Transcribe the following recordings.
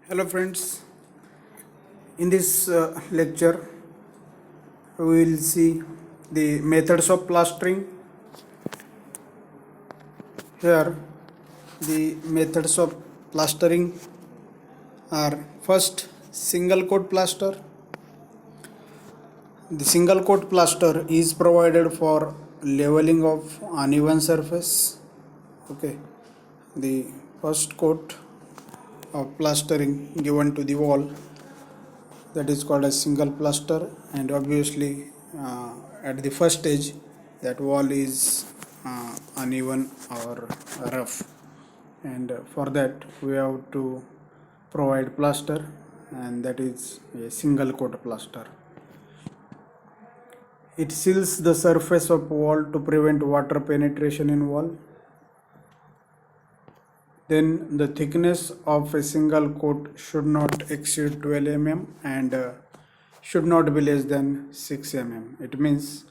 Hello friends, in this lecture we will see the methods of plastering. Here the methods of plastering are: first, single coat plaster. The single coat plaster is provided for leveling of uneven surface. Okay, the first coat of plastering given to the wall, that is called a single plaster, and obviously at the first stage that wall is uneven or rough, and for that we have to provide plaster, and that is a single coat plaster. It seals the surface of wall to prevent water penetration in wall. Then the thickness of a single coat should not exceed 12 mm and should not be less than 6 mm. It means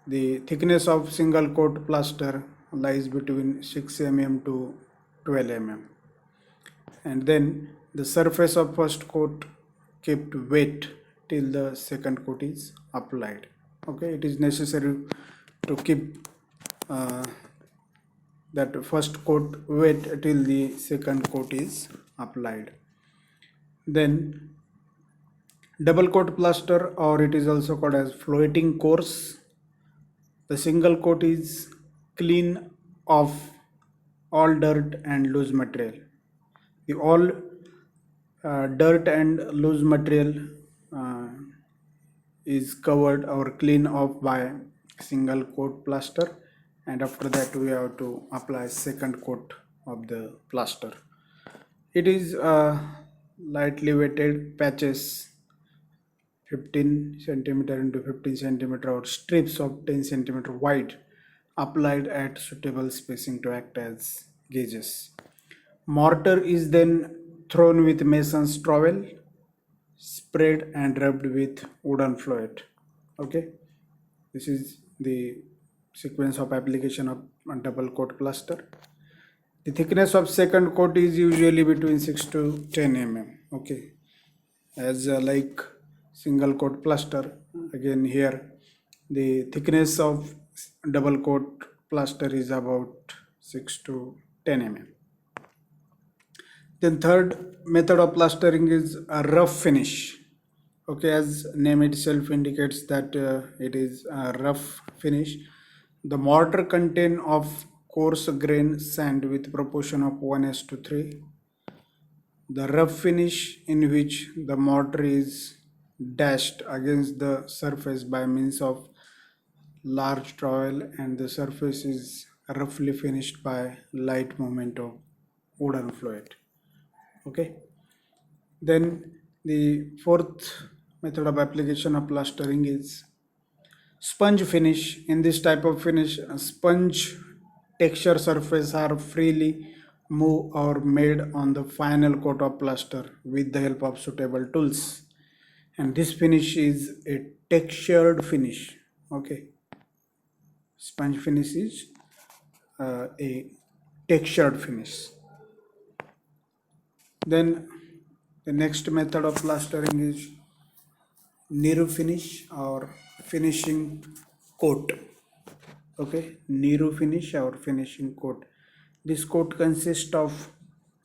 the thickness of single coat plaster lies between 6 mm to 12 mm. And then the surface of first coat kept wet till the second coat is applied. Okay, it is necessary to keep that first coat wet till the second coat is applied. Then double coat plaster, or it is also called as floating course. The single coat is clean of all dirt and loose material. The all dirt and loose material is covered or clean off by single coat plaster, and after that we have to apply second coat of the plaster. It is lightly weighted patches 15 centimeter into 15 centimeter or strips of 10 centimeter wide, applied at suitable spacing to act as gauges. Mortar is then thrown with mason's trowel, spread and rubbed with wooden fluid. Okay, this is the sequence of application of double coat plaster. The thickness of second coat is usually between 6 to 10 mm. Okay, as like single coat plaster, again here the thickness of double coat plaster is about 6 to 10 mm. Then third method of plastering is a rough finish. Okay, as name itself indicates that it is a rough finish. The mortar contain of coarse grain sand with proportion of 1:3. The rough finish, in which the mortar is dashed against the surface by means of large trowel, and the surface is roughly finished by light movement of wooden fluid. Okay, then the fourth method of application of plastering is sponge finish. In this type of finish, sponge texture surface are freely move or made on the final coat of plaster with the help of suitable tools, and this finish is a textured finish. Okay, sponge finish is a textured finish. Then the next method of plastering is Nehru finish or finishing coat. Okay, Nehru finish or finishing coat. This coat consists of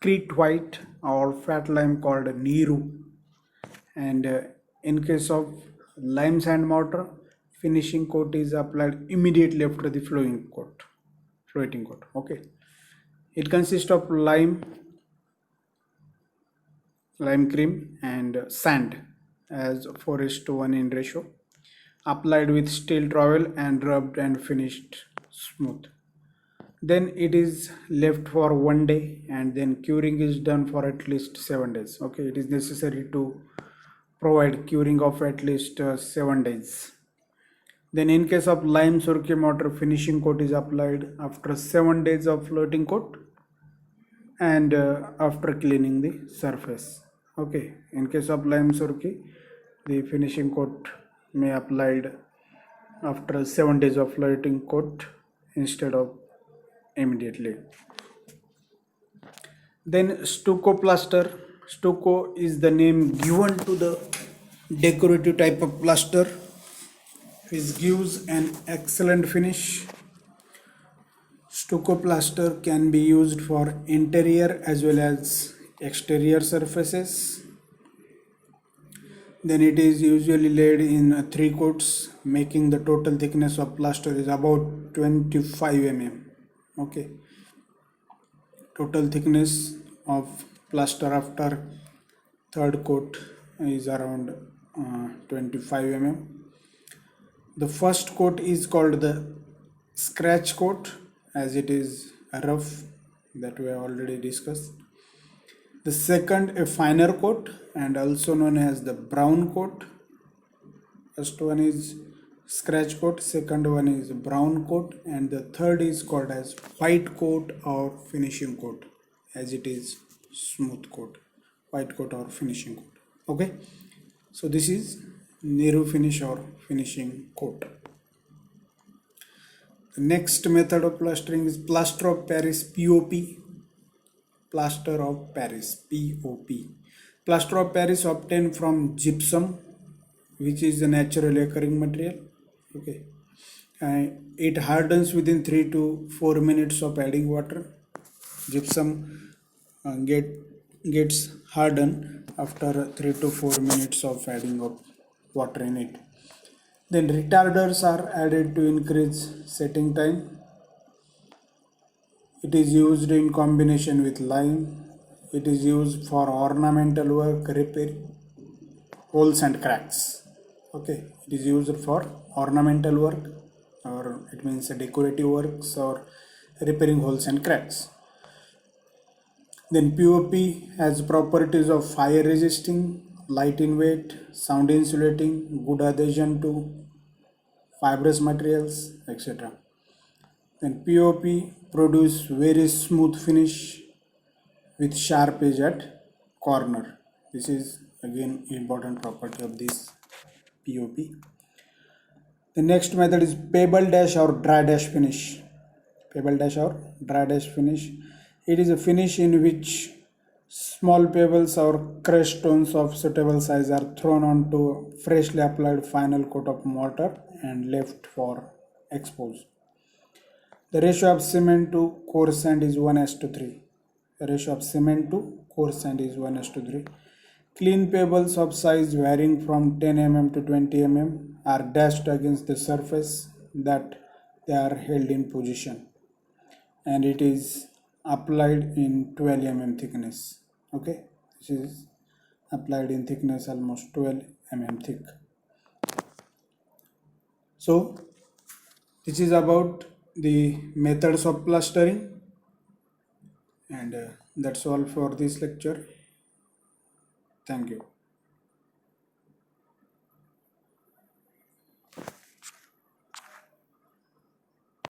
Crete white or fat lime called Nehru, and in case of lime sand mortar, finishing coat is applied immediately after the floating coat. Okay, it consists of lime cream and sand as 4:1 in ratio, applied with steel trowel and rubbed and finished smooth. Then it is left for 1 day, and then curing is done for at least 7 days. Okay, it is necessary to provide curing of at least 7 days. Then in case of lime surkey mortar, finishing coat is applied after 7 days of floating coat and after cleaning the surface. Okay, in case of lime surkey, the finishing coat may applied after 7 days of floating coat instead of immediately. Then stucco plaster, Stucco is the name given to the decorative type of plaster which gives an excellent finish. Stucco plaster can be used for interior as well as exterior surfaces. Then it is usually laid in 3 coats, making the total thickness of plaster is about 25 mm. Okay, total thickness of plaster after third coat is around 25 mm. The first coat is called the scratch coat, as it is rough, that we have already discussed. The second, a finer coat, and also known as the brown coat. First one is scratch coat, second one is brown coat, and the third is called as white coat or finishing coat, as it is smooth coat, white coat or finishing coat. Okay, so this is Nehru finish or finishing coat. The next method of plastering is plaster of Paris, POP. Plaster of Paris, POP. Plaster of Paris obtained from gypsum, which is a naturally occurring material. Okay, it hardens within 3 to 4 minutes of adding water. Gypsum gets hardened after 3 to 4 minutes of adding of water in it. Then retarders are added to increase setting time. It is used in combination with lime. It is used for ornamental work, repair holes and cracks. Okay, it is used for ornamental work, or it means decorative works or repairing holes and cracks. Then POP has properties of fire resisting, light in weight, sound insulating, good adhesion to fibrous materials, etc. Then POP produce very smooth finish with sharp edge at corner. This is again important property of this POP. The next method is pebble dash or dry dash finish. Pebble dash or dry dash finish. It is a finish in which small pebbles or crushed stones of suitable size are thrown onto freshly applied final coat of mortar and left for exposed. The ratio of cement to coarse sand is 1:3. The ratio of cement to coarse sand is 1:3. Clean pebbles of size varying from 10 mm to 20 mm are dashed against the surface that they are held in position, and it is applied in 12 mm thickness. Okay, this is applied in thickness almost 12 mm thick. So this is about the methods of plastering, and that's all for this lecture. Thank you.